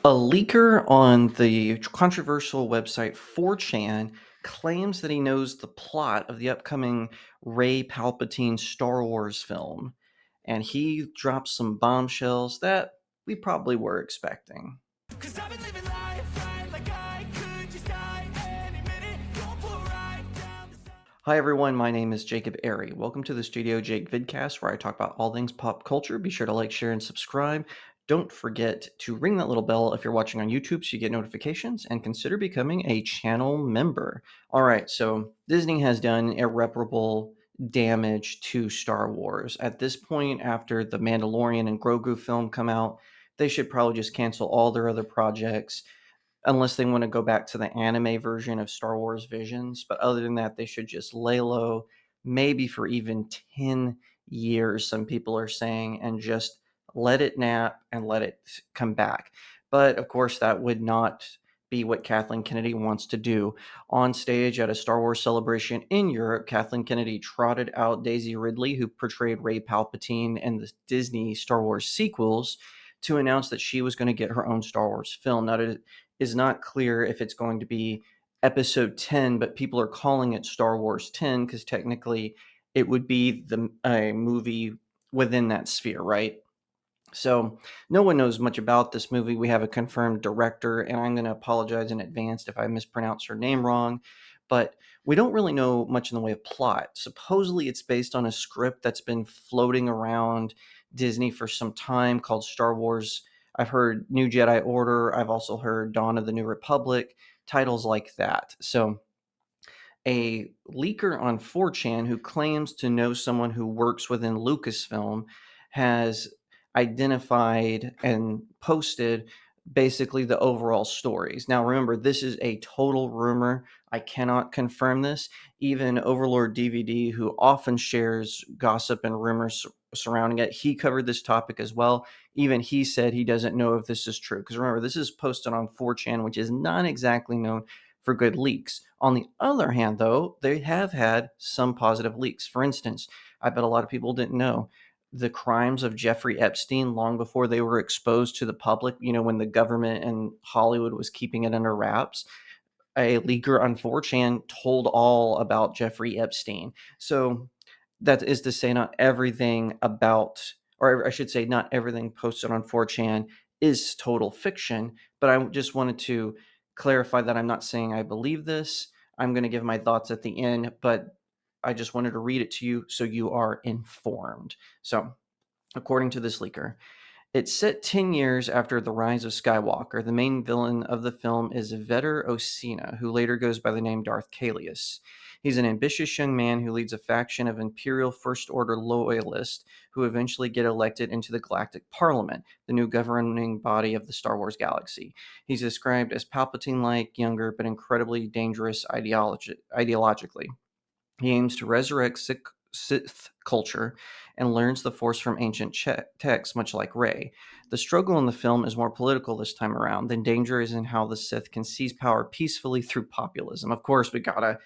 A leaker on the controversial website 4chan claims that he knows the plot of the upcoming Rey Palpatine Star Wars film, and he drops some bombshells that we probably were expecting. Cause I've been living life right like I could just die any minute. Going for a ride down the Hi everyone, my name is Jacob Airy. Welcome to the StudioJake vidcast where I talk about all things pop culture. Be sure to like, share, and subscribe. Don't forget to ring that little bell if you're watching on YouTube so you get notifications, and consider becoming a channel member. All right, so Disney has done irreparable damage to Star Wars. At this point, after the Mandalorian and Grogu film come out, they should probably just cancel all their other projects unless they want to go back to the anime version of Star Wars Visions. But other than that, they should just lay low, maybe for even 10 years, some people are saying, and just let it nap and let it come back. But of course, that would not be what Kathleen Kennedy wants to do. On stage at a Star Wars celebration in Europe, Kathleen Kennedy trotted out Daisy Ridley, who portrayed Rey Palpatine in the Disney Star Wars sequels, to announce that she was going to get her own Star Wars film. Now, it is not clear if it's going to be episode 10, but people are calling it Star Wars 10 because technically it would be a movie within that sphere, right? So no one knows much about this movie. We have a confirmed director, and I'm going to apologize in advance if I mispronounce her name wrong, but we don't really know much in the way of plot. Supposedly it's based on a script that's been floating around Disney for some time called Star Wars. I've heard New Jedi Order. I've also heard Dawn of the New Republic, titles like that. So a leaker on 4chan who claims to know someone who works within Lucasfilm has identified and posted basically the overall stories. Now, remember, this is a total rumor. I cannot confirm this. Even Overlord DVD, who often shares gossip and rumors surrounding it, he covered this topic as well. Even he said he doesn't know if this is true. Because remember, this is posted on 4chan, which is not exactly known for good leaks. On the other hand, though, they have had some positive leaks. For instance, I bet a lot of people didn't know the crimes of Jeffrey Epstein long before they were exposed to the public, when the government and Hollywood was keeping it under wraps. A leaker on 4chan told all about Jeffrey Epstein. So that is to say, not everything about, or I should say, not everything posted on 4chan is total fiction, but I just wanted to clarify that I'm not saying I believe this. I'm going to give my thoughts at the end, but I just wanted to read it to you so you are informed. So, according to this leaker, it's set 10 years after the rise of Skywalker. The main villain of the film is Vetter Osina, who later goes by the name Darth Caelius. He's an ambitious young man who leads a faction of Imperial First Order loyalists who eventually get elected into the Galactic Parliament, the new governing body of the Star Wars galaxy. He's described as Palpatine-like, younger, but incredibly dangerous ideologically. He aims to resurrect Sith culture and learns the Force from ancient texts, much like Rey. The struggle in the film is more political this time around. The danger is in how the Sith can seize power peacefully through populism. Of course, we gotta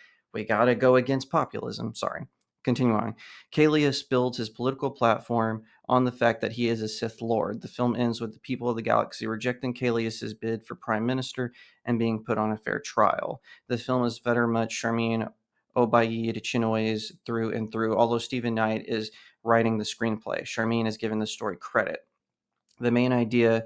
go against populism. Sorry. Continue on. Kalius builds his political platform on the fact that he is a Sith Lord. The film ends with the people of the galaxy rejecting Kalius's bid for prime minister and being put on a fair trial. The film is very much Charmin Obaid Chinoy's through and through, although Stephen Knight is writing the screenplay. Charmin is given the story credit. The main idea,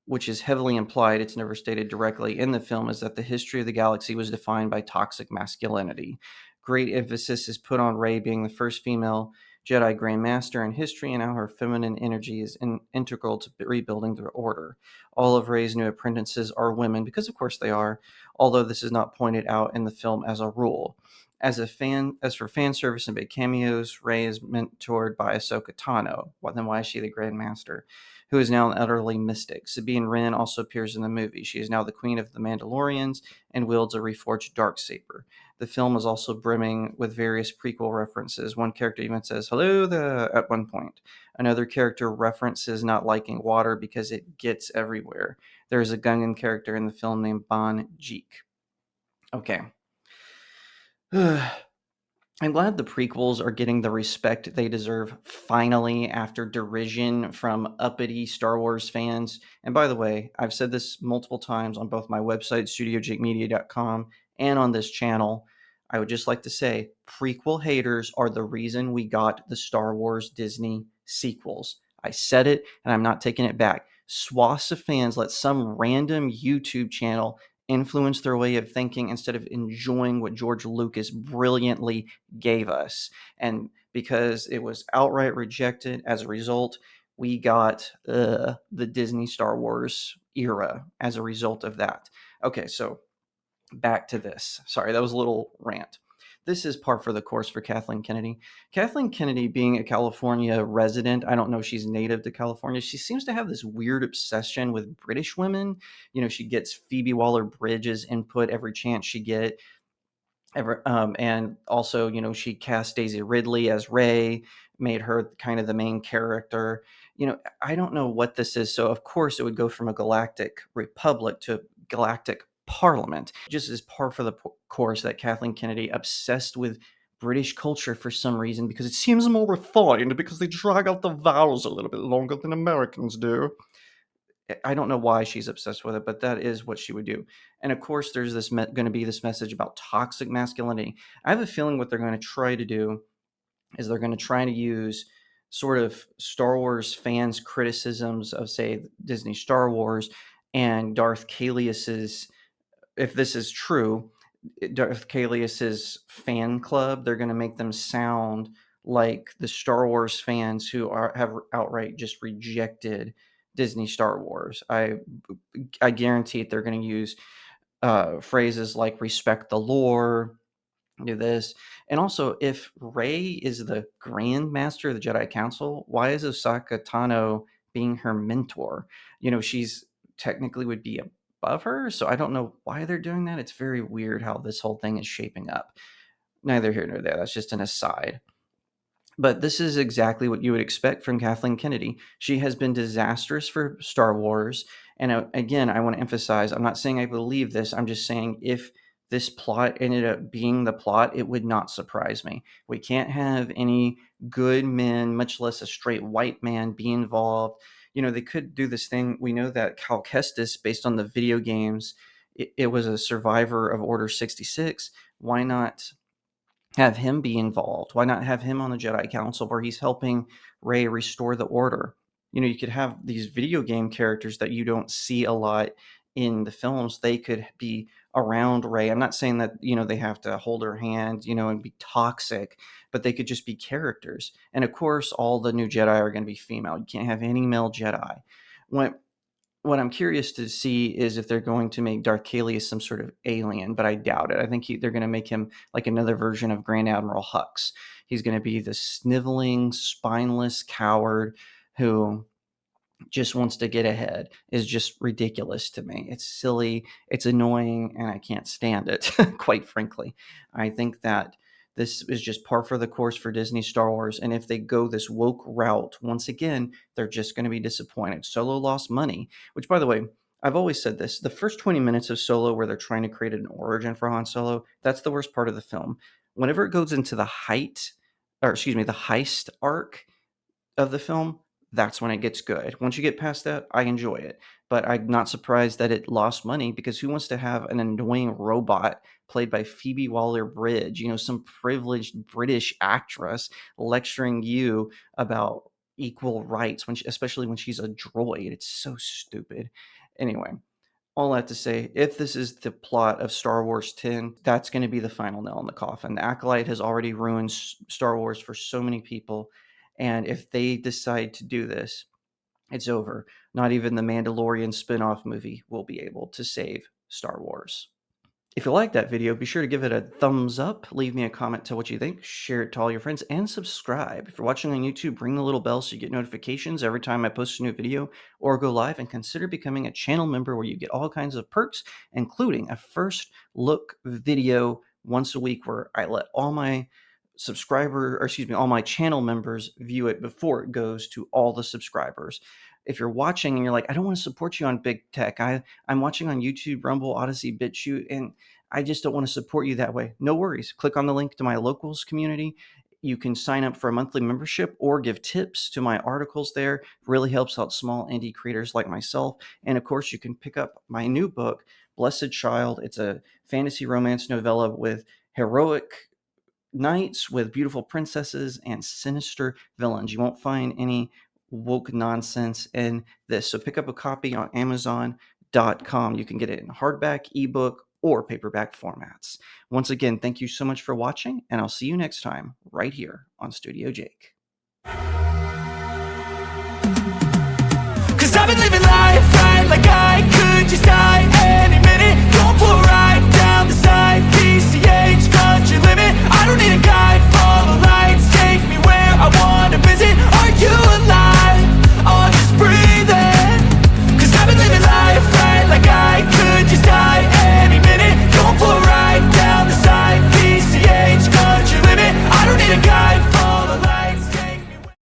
which is heavily implied, it's never stated directly in the film, is that the history of the galaxy was defined by toxic masculinity. Great emphasis is put on Rey being the first female Jedi Grand Master in history and how her feminine energy is integral to rebuilding the Order. All of Rey's new apprentices are women, because of course they are, although this is not pointed out in the film as a rule. As for fan service and big cameos, Rey is mentored by Ahsoka Tano. Then why is she the Grand Master? Who is now an utterly mystic. Sabine Wren also appears in the movie. She is now the Queen of the Mandalorians and wields a reforged darksaber. The film is also brimming with various prequel references. One character even says, "Hello there," at one point. Another character references not liking water because it gets everywhere. There is a Gungan character in the film named Ban Jeek. Okay. I'm glad the prequels are getting the respect they deserve finally after derision from uppity Star Wars fans. And by the way, I've said this multiple times on both my website, StudioJakeMedia.com, and on this channel. I would just like to say prequel haters are the reason we got the Star Wars Disney sequels. I said it and I'm not taking it back. Swaths of fans let some random YouTube channel influence their way of thinking instead of enjoying what George Lucas brilliantly gave us. And because it was outright rejected, as a result, we got the Disney Star Wars era as a result of that. Okay, so back to this. Sorry, that was a little rant. This is par for the course for Kathleen Kennedy. Kathleen Kennedy, being a California resident, I don't know if she's native to California. She seems to have this weird obsession with British women. She gets Phoebe Waller Bridge's input every chance she get. And also, she cast Daisy Ridley as Rey, made her kind of the main character. I don't know what this is. So, of course, it would go from a galactic republic to galactic parliament. Just as par for the course that Kathleen Kennedy obsessed with British culture for some reason because it seems more refined because they drag out the vowels a little bit longer than Americans do. I don't know why she's obsessed with it, but that is what she would do. And of course, there's this going to be this message about toxic masculinity. I have a feeling what they're going to try to do is they're going to try to use sort of Star Wars fans' criticisms of, say, Disney Star Wars and Darth Caelius's, if this is true, Darth Caelius's fan club. They're going to make them sound like the Star Wars fans who have outright just rejected Disney Star Wars. I guarantee they're going to use phrases like "respect the lore," do this, and also if Rey is the Grand Master of the Jedi Council, why is Osaka Tano being her mentor? She's technically would be above her, so I don't know why they're doing that. It's very weird how this whole thing is shaping up. Neither here nor there. That's just an aside. But this is exactly what you would expect from Kathleen Kennedy. She has been disastrous for Star Wars. And again, I want to emphasize I'm not saying I believe this. I'm just saying if this plot ended up being the plot, it would not surprise me. We can't have any good men, much less a straight white man, be involved. They could do this thing. We know that Cal Kestis, based on the video games, it was a survivor of Order 66. Why not have him be involved? Why not have him on the Jedi Council where he's helping Rey restore the order? You could have these video game characters that you don't see a lot in the films. They could be around Rey. I'm not saying that, they have to hold her hand, and be toxic, but they could just be characters. And of course, all the new Jedi are going to be female. You can't have any male Jedi. When what I'm curious to see is if they're going to make Darth Caelius some sort of alien, but I doubt it. I think they're going to make him like another version of Grand Admiral Hux. He's going to be the sniveling, spineless coward who just wants to get ahead. Is just ridiculous to me. It's silly, it's annoying, and I can't stand it, quite frankly. I think that this is just par for the course for Disney Star Wars. And if they go this woke route, once again, they're just going to be disappointed. Solo lost money, which, by the way, I've always said this. The first 20 minutes of Solo, where they're trying to create an origin for Han Solo, that's the worst part of the film. Whenever it goes into the heist arc, of the film, that's when it gets good. Once you get past that, I enjoy it. But I'm not surprised that it lost money because who wants to have an annoying robot played by Phoebe Waller Bridge, some privileged British actress lecturing you about equal rights especially when she's a droid. It's so stupid. Anyway, all that to say, if this is the plot of Star Wars 10, that's going to be the final nail in the coffin. The Acolyte has already ruined Star Wars for so many people. And if they decide to do this, it's over. Not even the Mandalorian spin off movie will be able to save Star Wars. If you like that video, be sure to give it a thumbs up, leave me a comment, tell what you think, share it to all your friends, and subscribe. If you're watching on YouTube, ring the little bell so you get notifications every time I post a new video or go live, and consider becoming a channel member where you get all kinds of perks, including a first look video once a week where I let all my all my channel members view it before it goes to all the subscribers. if you're watching and you're like, I don't want to support you on big tech. I'm watching on YouTube, Rumble, Odyssey, BitChute, and I just don't want to support you that way. No worries. Click on the link to my locals community. You can sign up for a monthly membership or give tips to my articles there. Really helps out small indie creators like myself. And of course, you can pick up my new book, Blessed Child. It's a fantasy romance novella with heroic knights, with beautiful princesses, and sinister villains. You won't find any woke nonsense in this. So pick up a copy on Amazon.com. You can get it in hardback, ebook, or paperback formats. Once again, thank you so much for watching, and I'll see you next time right here on Studio Jake. Cause I've been living life right like I could just die